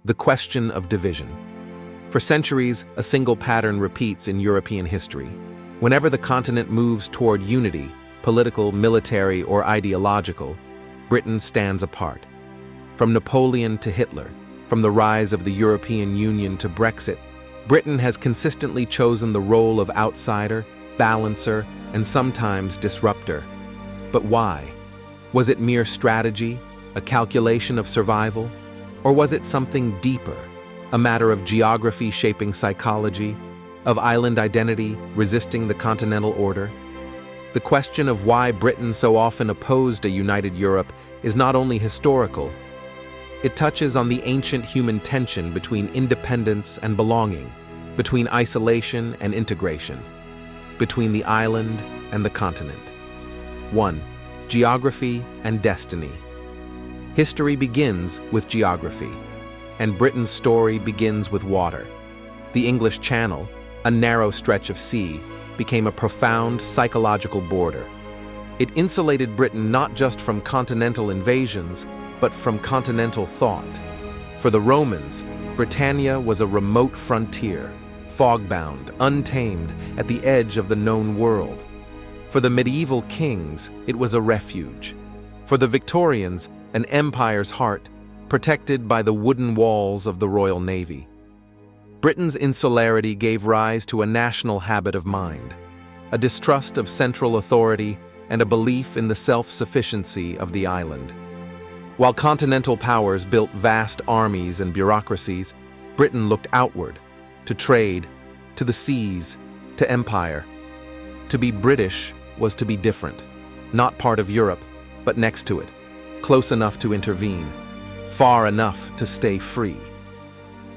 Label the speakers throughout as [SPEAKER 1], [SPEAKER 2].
[SPEAKER 1] The question of division. For centuries, a single pattern repeats in European history. Whenever the continent moves toward unity, political, military, or ideological, Britain stands apart. From Napoleon to Hitler, from the rise of the European Union to Brexit, Britain has consistently chosen the role of outsider, balancer, and sometimes disruptor. But why? Was it mere strategy, a calculation of survival? Or was it something deeper, a matter of geography shaping psychology, of island identity resisting the continental order? The question of why Britain so often opposed a united Europe is not only historical, it touches on the ancient human tension between independence and belonging, between isolation and integration, between the island and the continent. 1. Geography and destiny. History begins with geography, and Britain's story begins with water. The English Channel, a narrow stretch of sea, became a profound psychological border. It insulated Britain not just from continental invasions, but from continental thought. For the Romans, Britannia was a remote frontier, fog-bound, untamed, at the edge of the known world. For the medieval kings, it was a refuge. For the Victorians, an empire's heart, protected by the wooden walls of the Royal Navy. Britain's insularity gave rise to a national habit of mind, a distrust of central authority and a belief in the self-sufficiency of the island. While continental powers built vast armies and bureaucracies, Britain looked outward, to trade, to the seas, to empire. To be British was to be different, not part of Europe, but next to it, close enough to intervene, far enough to stay free.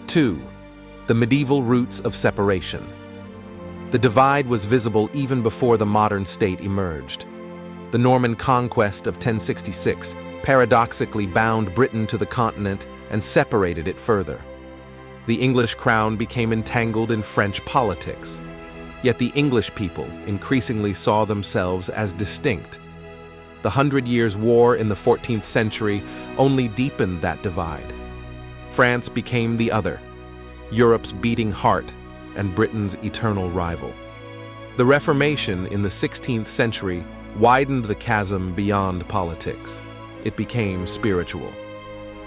[SPEAKER 1] 2. The medieval roots of separation. The divide was visible even before the modern state emerged. The Norman conquest of 1066 paradoxically bound Britain to the continent and separated it further. The English crown became entangled in French politics. Yet the English people increasingly saw themselves as distinct. The 100 Years' War in the 14th century only deepened that divide. France became the other, Europe's beating heart and Britain's eternal rival. The Reformation in the 16th century widened the chasm beyond politics. It became spiritual.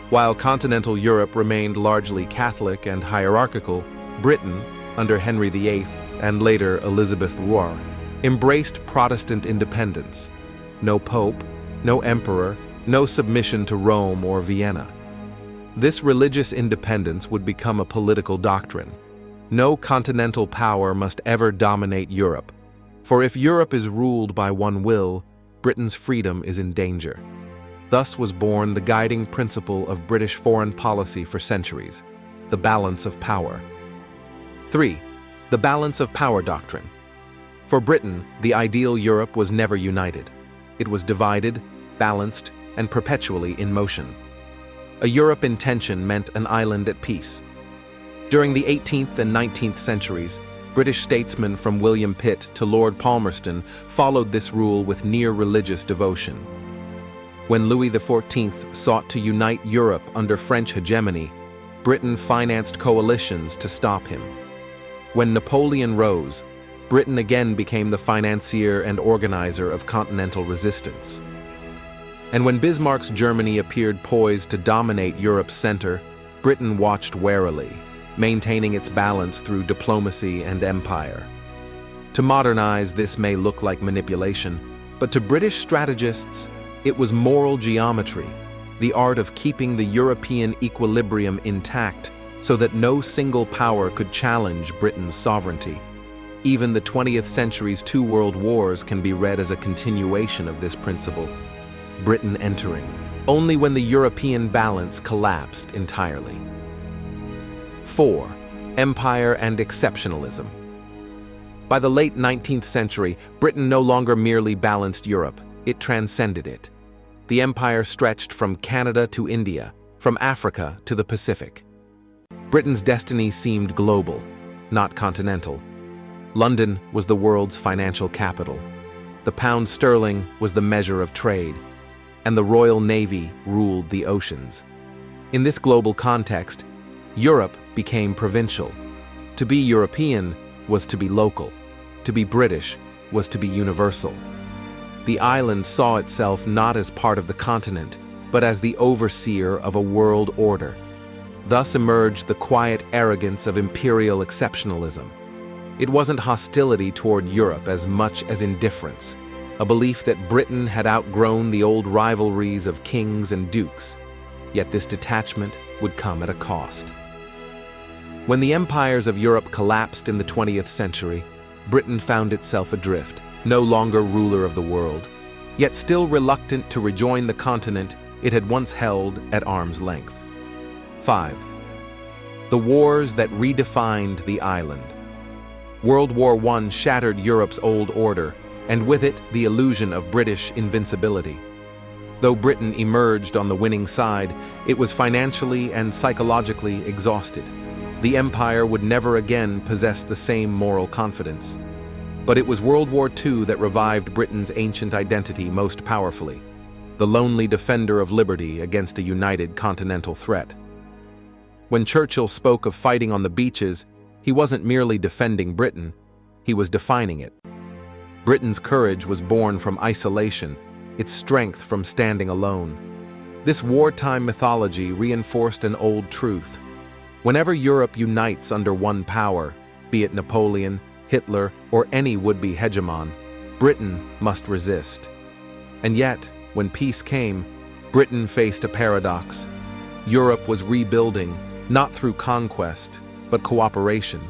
[SPEAKER 1] While continental Europe remained largely Catholic and hierarchical, Britain, under Henry VIII and later Elizabeth II, embraced Protestant independence. No pope, no emperor, no submission to Rome or Vienna. This religious independence would become a political doctrine. No continental power must ever dominate Europe, for if Europe is ruled by one will, Britain's freedom is in danger. Thus was born the guiding principle of British foreign policy for centuries, the balance of power. 3. The balance of power doctrine. For Britain, the ideal Europe was never united. It was divided, balanced, and perpetually in motion. A Europe in tension meant an island at peace. During the 18th and 19th centuries, British statesmen from William Pitt to Lord Palmerston followed this rule with near religious devotion. When Louis XIV sought to unite Europe under French hegemony, Britain financed coalitions to stop him. When Napoleon rose, Britain again became the financier and organizer of continental resistance. And when Bismarck's Germany appeared poised to dominate Europe's center, Britain watched warily, maintaining its balance through diplomacy and empire. To modernize, this may look like manipulation, but to British strategists, it was moral geometry, the art of keeping the European equilibrium intact so that no single power could challenge Britain's sovereignty. Even the 20th century's two world wars can be read as a continuation of this principle. Britain entering, only when the European balance collapsed entirely. 4. Empire and exceptionalism. By the late 19th century, Britain no longer merely balanced Europe, it transcended it. The empire stretched from Canada to India, from Africa to the Pacific. Britain's destiny seemed global, not continental. London was the world's financial capital. The pound sterling was the measure of trade, and the Royal Navy ruled the oceans. In this global context, Europe became provincial. To be European was to be local. To be British was to be universal. The island saw itself not as part of the continent, but as the overseer of a world order. Thus emerged the quiet arrogance of imperial exceptionalism. It wasn't hostility toward Europe as much as indifference, a belief that Britain had outgrown the old rivalries of kings and dukes. Yet this detachment would come at a cost. When the empires of Europe collapsed in the 20th century, Britain found itself adrift, no longer ruler of the world, yet still reluctant to rejoin the continent it had once held at arm's length. 5. The wars that redefined the island. World War I shattered Europe's old order, and with it the illusion of British invincibility. Though Britain emerged on the winning side, it was financially and psychologically exhausted. The empire would never again possess the same moral confidence. But it was World War II that revived Britain's ancient identity most powerfully, the lonely defender of liberty against a united continental threat. When Churchill spoke of fighting on the beaches, he wasn't merely defending Britain, he was defining it. Britain's courage was born from isolation, its strength from standing alone. This wartime mythology reinforced an old truth. Whenever Europe unites under one power, be it Napoleon, Hitler, or any would-be hegemon, Britain must resist. And yet, when peace came, Britain faced a paradox. Europe was rebuilding, not through conquest, but cooperation.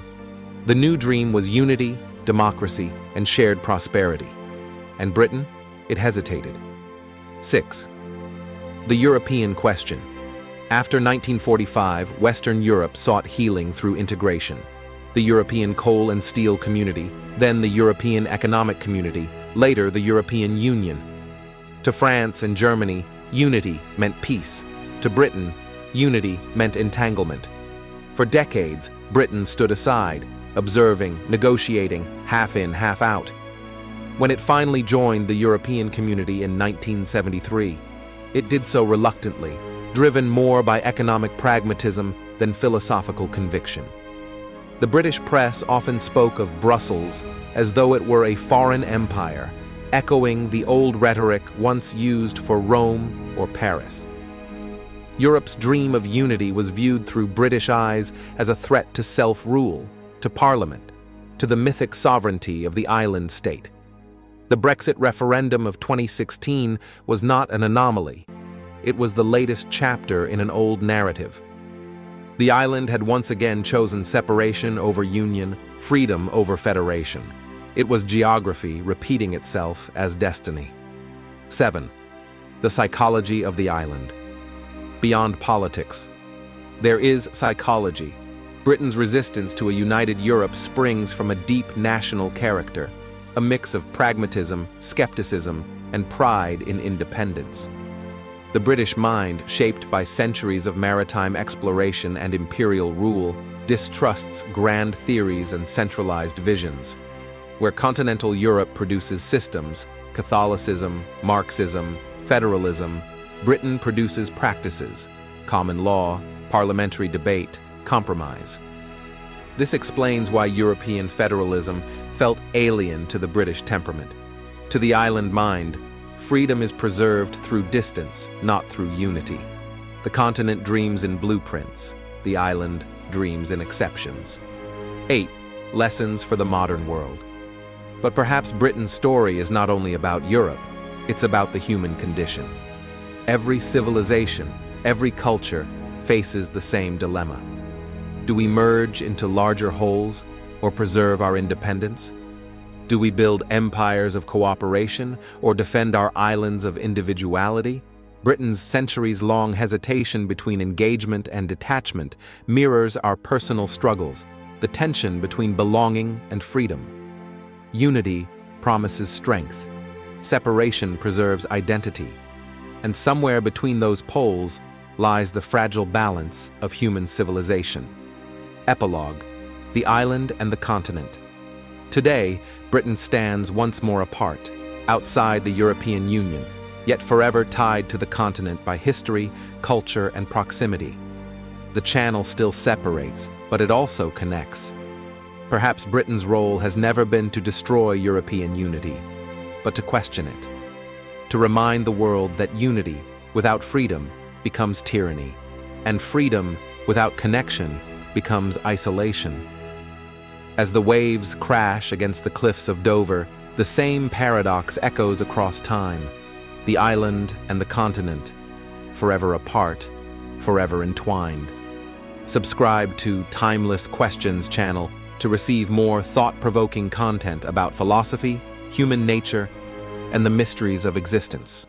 [SPEAKER 1] The new dream was unity, democracy, and shared prosperity. And Britain? It hesitated. 6. The European question. After 1945, Western Europe sought healing through integration. The European Coal and Steel Community, then the European Economic Community, later the European Union. To France and Germany, unity meant peace. To Britain, unity meant entanglement. For decades, Britain stood aside, observing, negotiating, half in, half out. When it finally joined the European community in 1973, it did so reluctantly, driven more by economic pragmatism than philosophical conviction. The British press often spoke of Brussels as though it were a foreign empire, echoing the old rhetoric once used for Rome or Paris. Europe's dream of unity was viewed through British eyes as a threat to self-rule, to Parliament, to the mythic sovereignty of the island state. The Brexit referendum of 2016 was not an anomaly. It was the latest chapter in an old narrative. The island had once again chosen separation over union, freedom over federation. It was geography repeating itself as destiny. 7. The psychology of the island. Beyond politics. There is psychology. Britain's resistance to a united Europe springs from a deep national character, a mix of pragmatism, skepticism, and pride in independence. The British mind, shaped by centuries of maritime exploration and imperial rule, distrusts grand theories and centralized visions. Where continental Europe produces systems, Catholicism, Marxism, federalism, Britain produces practices, common law, parliamentary debate, compromise. This explains why European federalism felt alien to the British temperament. To the island mind, freedom is preserved through distance, not through unity. The continent dreams in blueprints, the island dreams in exceptions. 8. Lessons for the modern world. But perhaps Britain's story is not only about Europe, it's about the human condition. Every civilization, every culture faces the same dilemma. Do we merge into larger wholes or preserve our independence? Do we build empires of cooperation or defend our islands of individuality? Britain's centuries-long hesitation between engagement and detachment mirrors our personal struggles, the tension between belonging and freedom. Unity promises strength. Separation preserves identity. And somewhere between those poles lies the fragile balance of human civilization. Epilogue: the island and the continent. Today, Britain stands once more apart, outside the European Union, yet forever tied to the continent by history, culture, and proximity. The channel still separates, but it also connects. Perhaps Britain's role has never been to destroy European unity, but to question it. To remind the world that unity without freedom becomes tyranny, and freedom without connection becomes isolation. As the waves crash against the cliffs of Dover, the same paradox echoes across time: the island and the continent, forever apart, forever entwined. Subscribe to Timeless Questions channel to receive more thought-provoking content about philosophy, human nature, and the mysteries of existence.